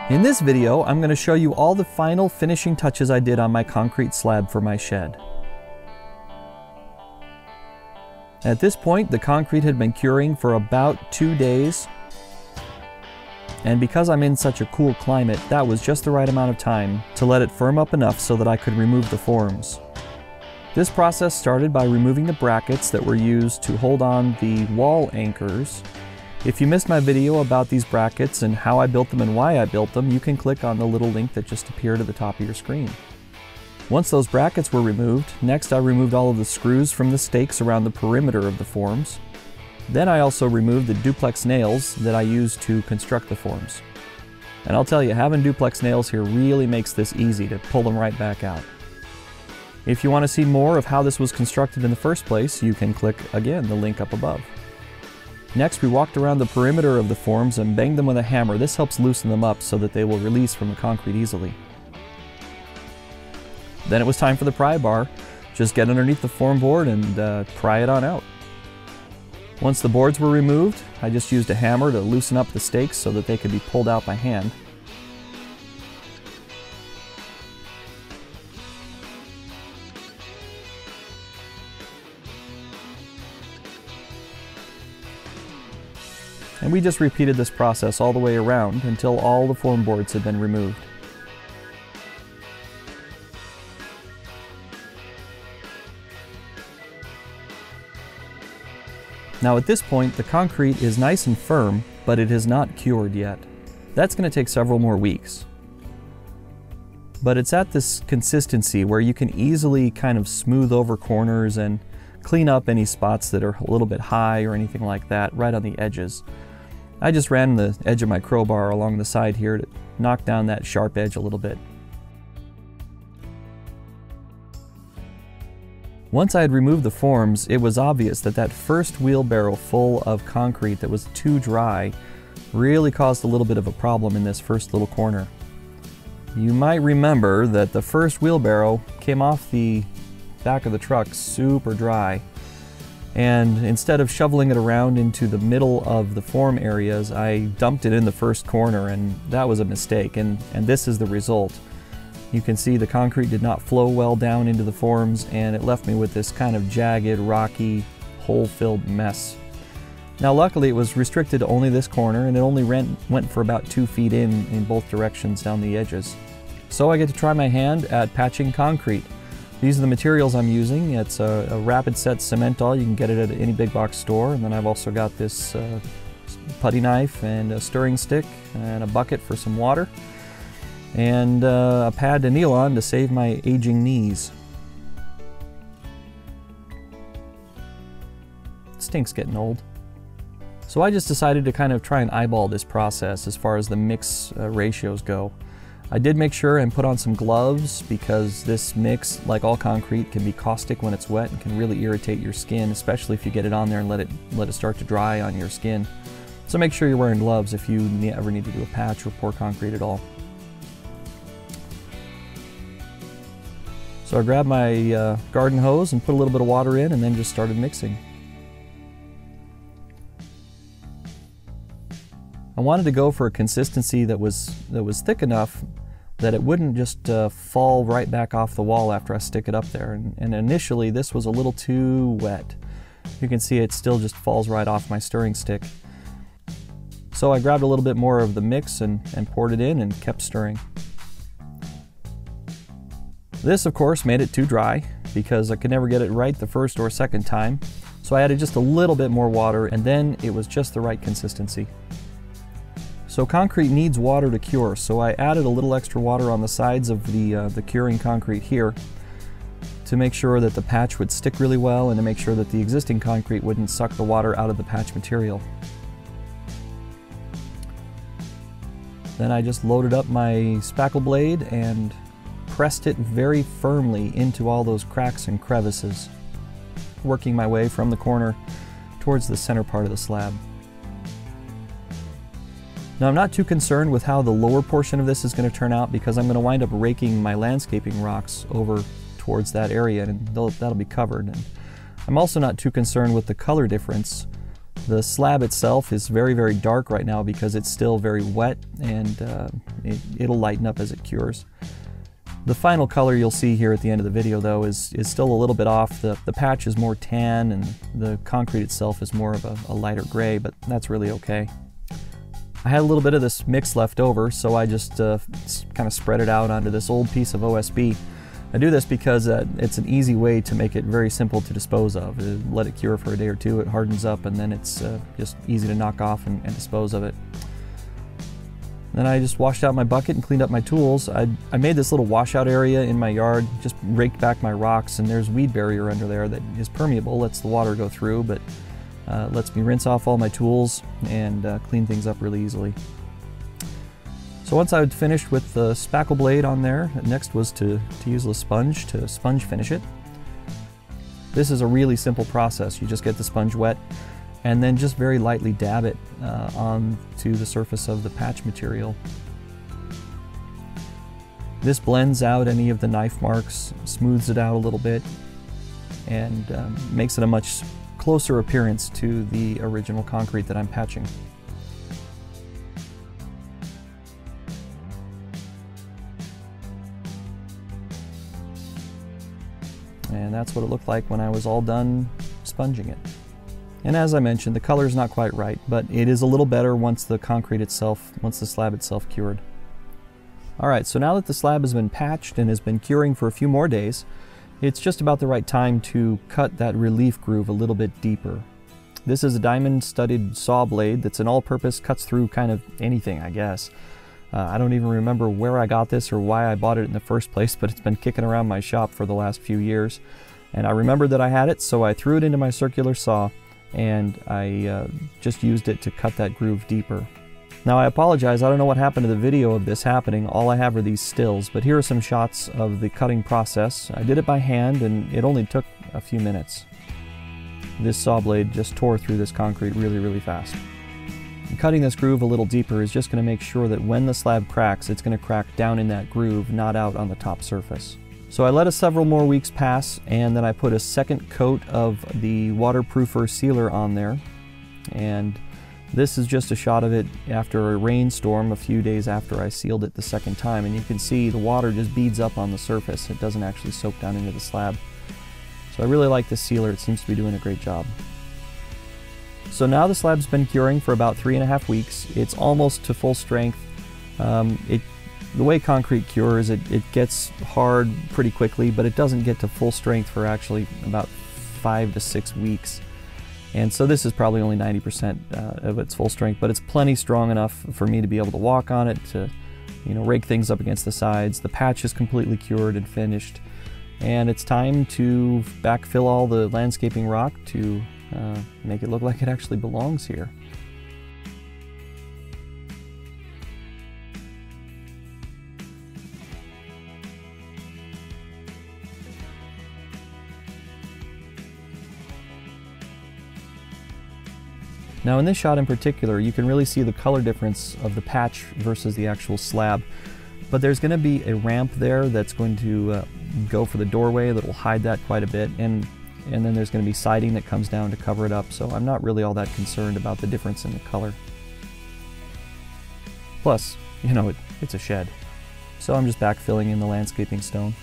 In this video, I'm going to show you all the final finishing touches I did on my concrete slab for my shed. At this point, the concrete had been curing for about 2 days, and because I'm in such a cool climate, that was just the right amount of time to let it firm up enough so that I could remove the forms. This process started by removing the brackets that were used to hold on the wall anchors. If you missed my video about these brackets and how I built them and why I built them, you can click on the little link that just appeared at the top of your screen. Once those brackets were removed, next I removed all of the screws from the stakes around the perimeter of the forms. Then I also removed the duplex nails that I used to construct the forms. And I'll tell you, having duplex nails here really makes this easy to pull them right back out. If you want to see more of how this was constructed in the first place, you can click, again, the link up above. Next, we walked around the perimeter of the forms and banged them with a hammer. This helps loosen them up so that they will release from the concrete easily. Then it was time for the pry bar. Just get underneath the form board and pry it on out. Once the boards were removed, I just used a hammer to loosen up the stakes so that they could be pulled out by hand. And we just repeated this process all the way around until all the form boards had been removed. Now at this point, the concrete is nice and firm, but it is not cured yet. That's going to take several more weeks. But it's at this consistency where you can easily kind of smooth over corners and clean up any spots that are a little bit high or anything like that right on the edges. I just ran the edge of my crowbar along the side here to knock down that sharp edge a little bit. Once I had removed the forms, it was obvious that that first wheelbarrow full of concrete that was too dry really caused a little bit of a problem in this first little corner. You might remember that the first wheelbarrow came off the back of the truck super dry. And instead of shoveling it around into the middle of the form areas, I dumped it in the first corner, and that was a mistake, and this is the result. You can see the concrete did not flow well down into the forms, and it left me with this kind of jagged, rocky, hole-filled mess. Now luckily it was restricted to only this corner, and it only went for about 2 feet in both directions down the edges. So I get to try my hand at patching concrete. These are the materials I'm using. It's a rapid set cementol. You can get it at any big box store. And then I've also got this putty knife and a stirring stick and a bucket for some water and a pad to kneel on to save my aging knees. It stinks getting old. So I just decided to kind of try and eyeball this process as far as the mix ratios go. I did make sure and put on some gloves because this mix, like all concrete, can be caustic when it's wet and can really irritate your skin, especially if you get it on there and let it start to dry on your skin. So make sure you're wearing gloves if you ever need to do a patch or pour concrete at all. So I grabbed my garden hose and put a little bit of water in and then just started mixing. I wanted to go for a consistency that was thick enough that it wouldn't just fall right back off the wall after I stick it up there. And initially this was a little too wet. You can see it still just falls right off my stirring stick. So I grabbed a little bit more of the mix and poured it in and kept stirring. This of course made it too dry because I could never get it right the first or second time. So I added just a little bit more water and then it was just the right consistency. So concrete needs water to cure, so I added a little extra water on the sides of the curing concrete here to make sure that the patch would stick really well and to make sure that the existing concrete wouldn't suck the water out of the patch material. Then I just loaded up my spackle blade and pressed it very firmly into all those cracks and crevices, working my way from the corner towards the center part of the slab. Now I'm not too concerned with how the lower portion of this is going to turn out because I'm going to wind up raking my landscaping rocks over towards that area and that'll be covered. And I'm also not too concerned with the color difference The slab itself is very, very dark right now because it's still very wet, and it'll lighten up as it cures. The final color you'll see here at the end of the video, though, is still a little bit off. The patch is more tan, and the concrete itself is more of a lighter gray, but that's really okay. I had a little bit of this mix left over, so I just kind of spread it out onto this old piece of OSB. I do this because it's an easy way to make it very simple to dispose of. Let it cure for a day or two, it hardens up, and then it's just easy to knock off and dispose of it. Then I just washed out my bucket and cleaned up my tools. I made this little washout area in my yard, just raked back my rocks, and there's weed barrier under there that is permeable, lets the water go through, but lets me rinse off all my tools and clean things up really easily. So once I had finished with the spackle blade on there, next was to use a sponge to sponge finish it. This is a really simple process. You just get the sponge wet and then just very lightly dab it onto the surface of the patch material. This blends out any of the knife marks, smooths it out a little bit, and makes it a much closer appearance to the original concrete that I'm patching. And that's what it looked like when I was all done sponging it. And as I mentioned, the color's not quite right, but it is a little better once the slab itself cured. Alright, so now that the slab has been patched and has been curing for a few more days, it's just about the right time to cut that relief groove a little bit deeper. This is a diamond studded saw blade that's an all-purpose, cuts through kind of anything, I guess. I don't even remember where I got this or why I bought it in the first place, but it's been kicking around my shop for the last few years. And I remembered that I had it, so I threw it into my circular saw, and I just used it to cut that groove deeper. Now I apologize, I don't know what happened to the video of this happening. All I have are these stills, but here are some shots of the cutting process. I did it by hand, and it only took a few minutes. This saw blade just tore through this concrete really, really fast. And cutting this groove a little deeper is just going to make sure that when the slab cracks, it's going to crack down in that groove, not out on the top surface. So I let several more weeks pass, and then I put a second coat of the waterproofer sealer on there. And this is just a shot of it after a rainstorm a few days after I sealed it the second time. And you can see the water just beads up on the surface. It doesn't actually soak down into the slab. So I really like this sealer. It seems to be doing a great job. So now the slab's been curing for about 3.5 weeks. It's almost to full strength. The way concrete cures, it gets hard pretty quickly, but it doesn't get to full strength for actually about 5 to 6 weeks. And so this is probably only 90% of its full strength, but it's plenty strong enough for me to be able to walk on it, to rake things up against the sides. The patch is completely cured and finished. And it's time to backfill all the landscaping rock to make it look like it actually belongs here. Now in this shot in particular, you can really see the color difference of the patch versus the actual slab. But there's going to be a ramp there that's going to go for the doorway that will hide that quite a bit, and then there's going to be siding that comes down to cover it up, so I'm not really all that concerned about the difference in the color. Plus, it's a shed. So I'm just backfilling in the landscaping stone.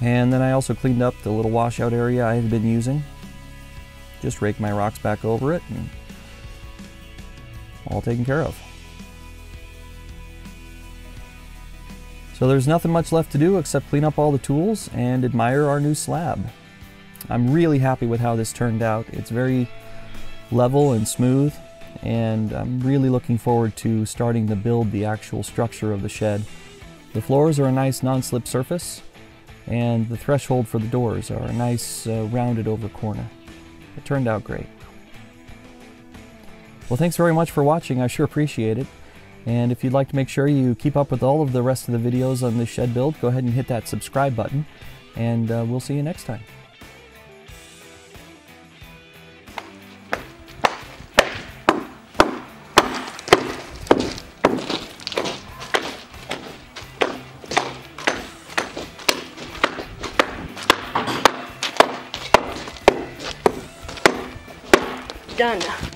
And then I also cleaned up the little washout area I had been using. Just rake my rocks back over it, and all taken care of. So there's nothing much left to do except clean up all the tools and admire our new slab. I'm really happy with how this turned out. It's very level and smooth, and I'm really looking forward to starting to build the actual structure of the shed. The floors are a nice non-slip surface, and the threshold for the doors are a nice rounded over corner. It turned out great. Well, thanks very much for watching. I sure appreciate it. And if you'd like to make sure you keep up with all of the rest of the videos on this shed build, go ahead and hit that subscribe button, and we'll see you next time. Done.